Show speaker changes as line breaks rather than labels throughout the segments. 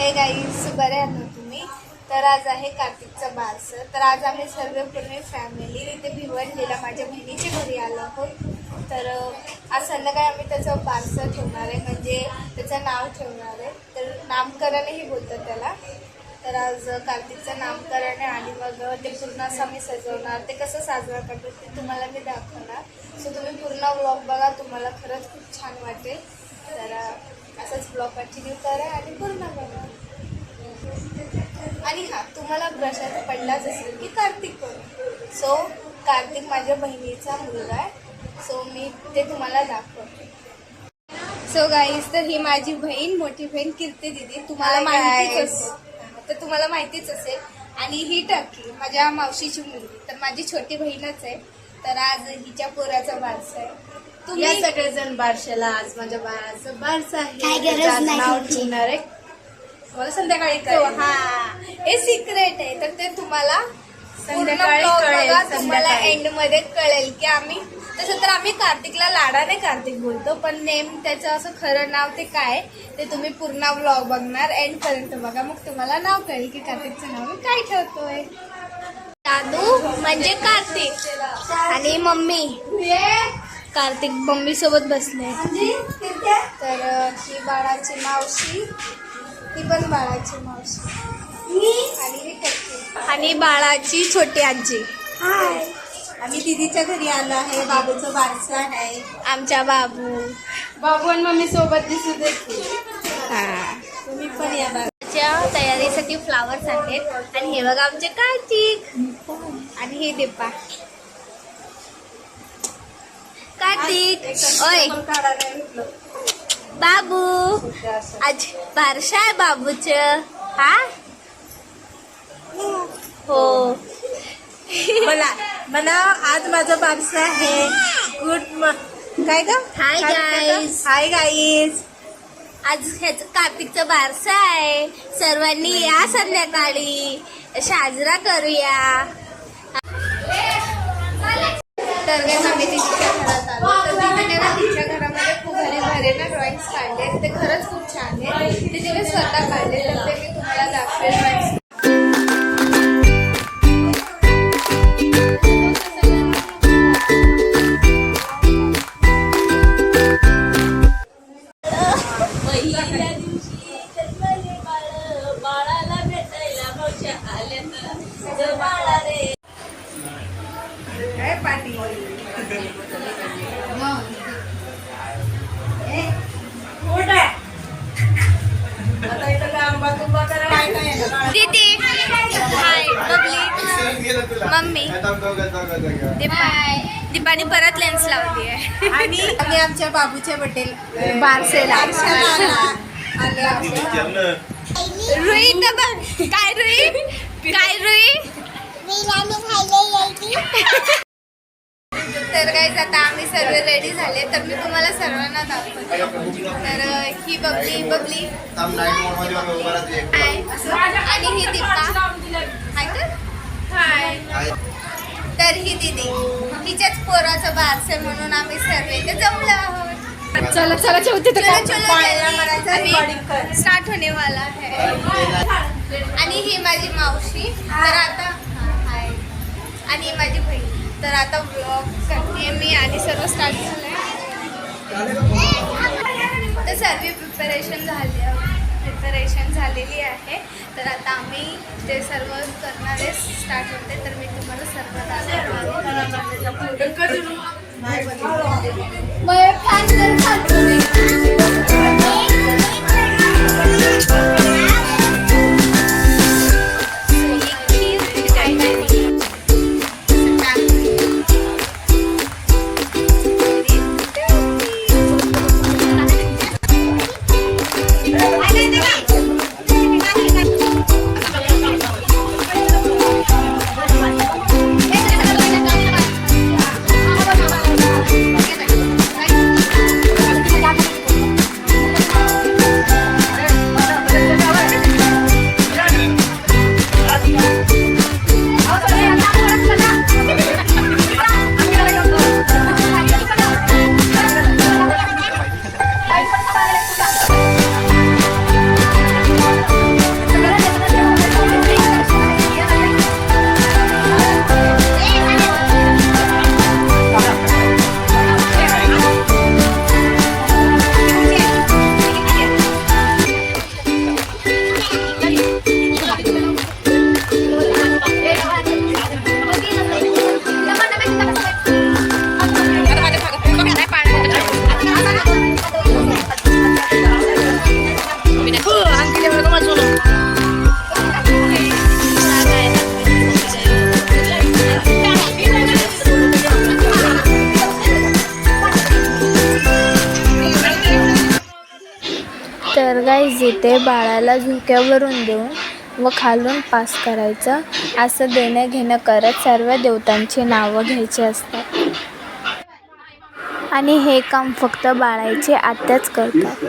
Hey guys, बरे आहात ना तुम्ही? तर आज आहे कार्तिकचं बारसं. तर आज आम्ही सर्व पूर्ण फॅमिली इथे भिवंडीला माझ्या बहिणीच्या घरी आलो आहोत. तर आज संध्याकाळी आम्ही त्याचं बारसं ठेवणार आहे, म्हणजे त्याचं नाव ठेवणार आहे. तर नामकरणही बोलतात त्याला. तर आज कार्तिकचं नामकरण आहे आणि मग ते पूर्ण असं आम्ही सजवणार. ते कसं साजरा करतो ते तुम्हाला मी दाखवणार. सो तुम्ही पूर्ण व्लॉग बघा, तुम्हाला खरंच खूप छान वाटेल. तर असंच ब्लॉग कंटिन्यू करा आणि पूर्ण बघा. आणि हां, तुम्हाला प्रश्न पडलाच असेल की कार्तिक कोण. सो कार्तिक माझ्या बहिणीचा मुलगा आहे. सो मी ते तुम्हाला दाखवते. सो गाईज, तर ही माझी बहीण, मोठी बहीण कीर्ती दिदी. तुम्हाला माहितीच असेल, तर तुम्हाला माहितीच असेल. आणि ही टक्की माझ्या मावशीची मुलगी, तर माझी छोटी बहीणच आहे. तर आज हिच्या पोराचा बारसा आहे.
या सगळेजण बारशाला आज माझ्या बाळाचं बारसं
काय
आहे.
गरज नाही
नाव
तुमची.
ठेवणार आहे. मला संध्याकाळी
हो,
कळेल.
हा, हे सिक्रेट आहे. तर ते तुम्हाला
संध्याकाळी
पूर्ण vlog
कळेल,
बघा, तुम्हाला
संध्याकाळी.
एंड मध्ये कळेल की आम्ही तसं तर आम्ही कार्तिकला लाडाने कार्तिक बोलतो, पण नेम त्याचं असं खरं नाव ते काय ते तुम्ही पूर्ण व्लॉग बघणार, एंड पर्यंत बघा, मग तुम्हाला नाव कळेल की कार्तिकचं नाव मी काय ठेवतोय. दादू म्हणजे कार्तिक आणि मम्मी कार्तिक मम्मी सोबत बसले. तर ही बाळाची मावशी, ती पण बाळाची मावशी आणि ही टक्की आणि बाळाची छोटी आजी.
आम्ही दीदीच्या घरी आलो आहे. बाबूचं बारसं आहे.
आमच्या बाबू
आणि मम्मी सोबत दिसू देखील.
हा.
तुम्ही पण या बाबा.
च्या तयारीसाठी फ्लावर्स आहेत. आणि हे बघा आमचे कार्तिक आणि हे दीपा. कार्तिक ओय बाबू, आज बारशा आहे बाबूच. हा हो.
मला आज माझं बारसं आहे. काय ग?
Hi guys,
hi guys.
आज ह्याच कार्तिकचं बारसं आहे. सर्वांनी या संध्याकाळी साजरा करूया. तर काय आम्ही तिच्या घरात आलो. तर तिने ना तिच्या घरामध्ये खूप भारी ना ड्रॉइंग्स काढले. ते खरंच खूप छान आहे. ते तिने स्वतः काढले, तर ते मी तुम्हाला दाखवेल. ड्रॉइंग्स दीदी, हाय बबली, मम्मी, दीपानी परत लेन्स लावली आहे.
आणि आम्ही आमच्या बाबूच्या बड्डे
बारसेला
आले.
रुई तर बघ. काय रुई, काय रुई. तर गाईज, आता आम्ही सर्व रेडी झाले. तर मी तुम्हाला सर्वांना दाखवते. तर ही बबली बबली हाय, आणि ही दीपा हाय. हाय. तर ही दीदी, हिच्याच पोराचं बारसे म्हणून आम्ही सर्व इथे जमलो आहोत.
चला चला ठेवते
स्टार्ट होने वाला है. आणि ही माझी मावशी. तर आता हाय. आणि ही माझी बहीण. तर आता ब्लॉग करते मी आणि सर्व स्टार्ट झालंय. तर सर्व प्रिपरेशन झालेली आहे. तर आता आम्ही ते सर्व करणार आहे. स्टार्ट होते. तर मी तुम्हाला सर्व तर गाईज इथे बाळाला झोक्यावरून देऊन व खालून पास करायचं असं देणं घेणं करत सर्व देवतांची नावं घ्यायची असतात आणि हे काम फक्त बाळाचे आत्याच करतात.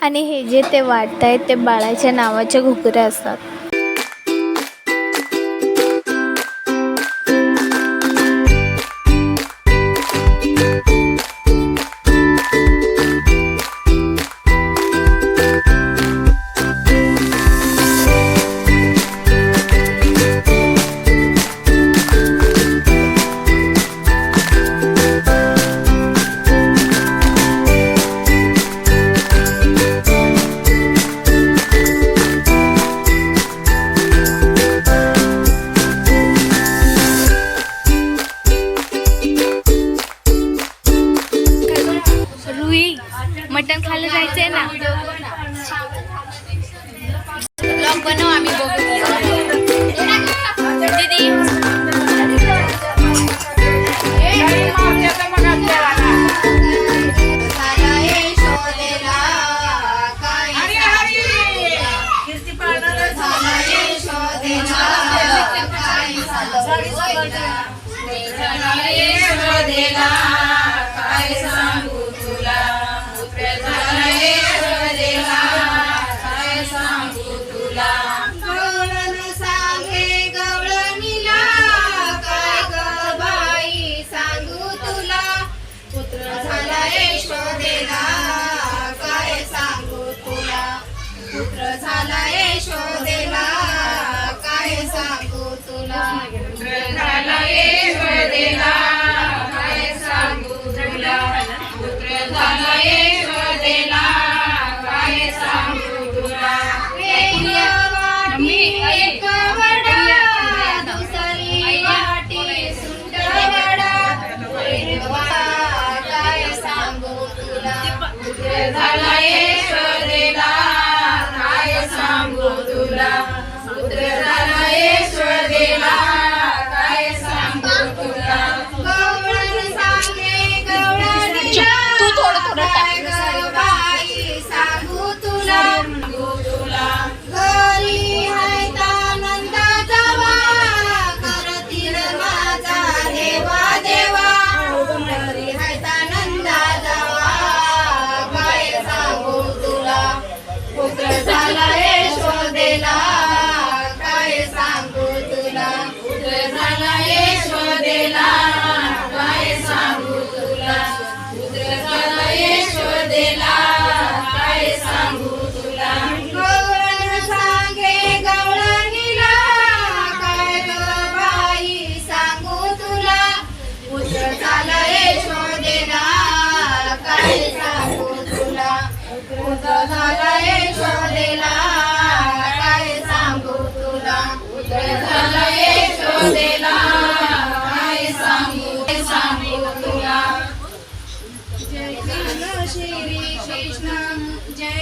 आणि हे जे ते वाटतायत ते बाळाच्या नावाच्या घुगऱ्या असतात. मटण खायला जायचंय ना, ब्लॉग बनव आम्ही बघू. दीदी
श्री कृष्ण जय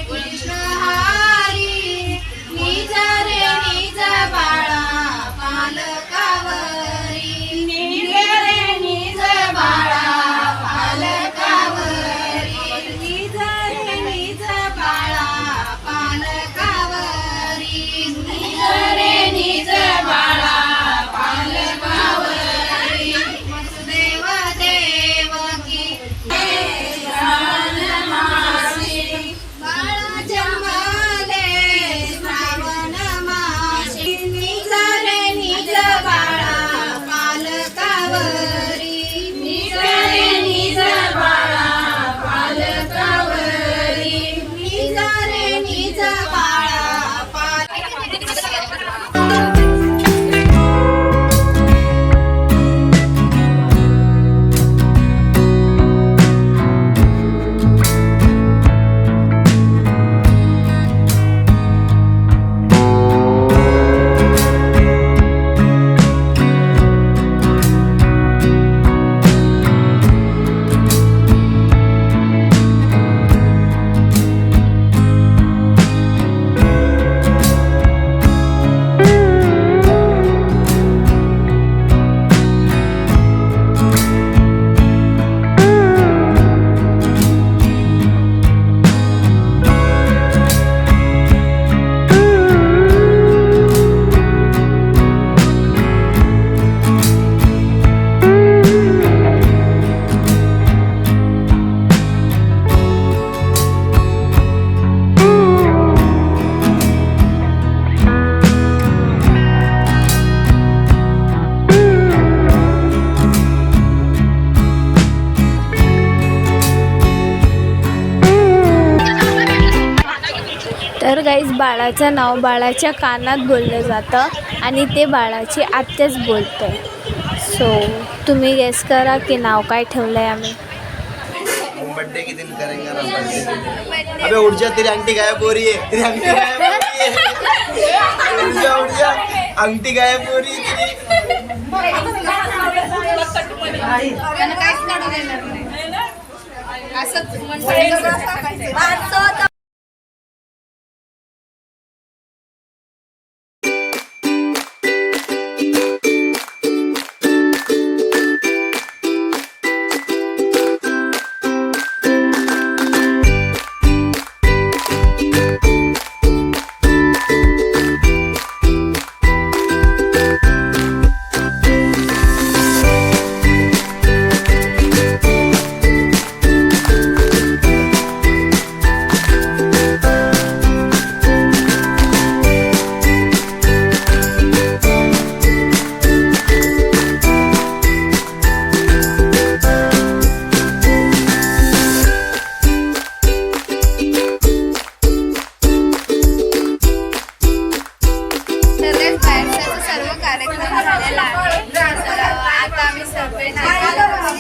तर गाईज बाळाचं नाव बाळाच्या कानात बोललं जातं आणि ते बाळाची आत्याच बोलते. सो तुम्ही गेस करा की नाव काय ठेवलं आहे आम्ही.
बर्थडे के दिन करेंगे ना बर्थडे. अबे उठ जा, तेरी आंटी गायब हो रही है. तेरी आंटी गायब हो रही है. उठ जा आंटी गायब हो रही है तेरी.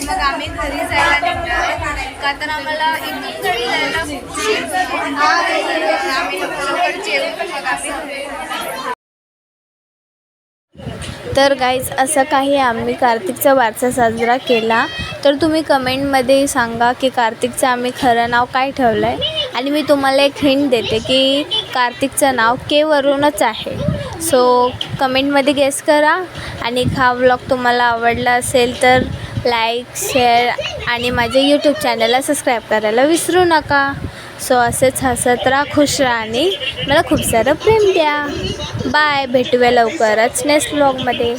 मग आम्ही घरी जायला निघणार का तर आम्हाला इथून घरी जायला आम्ही लवकर जेवून मग आम्ही घरी. तर गाईज असं काही आम्ही कार्तिकचा वारसा साजरा केला. तर तुम्ही कमेंटमध्ये सांगा की कार्तिकचं आम्ही खरं नाव काय ठेवलं आहे. आणि मी तुम्हाला एक हिंट देते की कार्तिकचं नाव के वरूनच आहे. सो कमेंटमध्ये गेस करा. आणि हा व्लॉग तुम्हाला आवडला असेल तर लाईक शेअर आणि माझ्या यूट्यूब चॅनलला सबस्क्राईब करायला विसरू नका. सो असेच हसत राहा, खुश राहा आणि मला खूप सारं प्रेम द्या. बाय, भेटूया लवकरच नेक्स्ट व्लॉगमध्ये.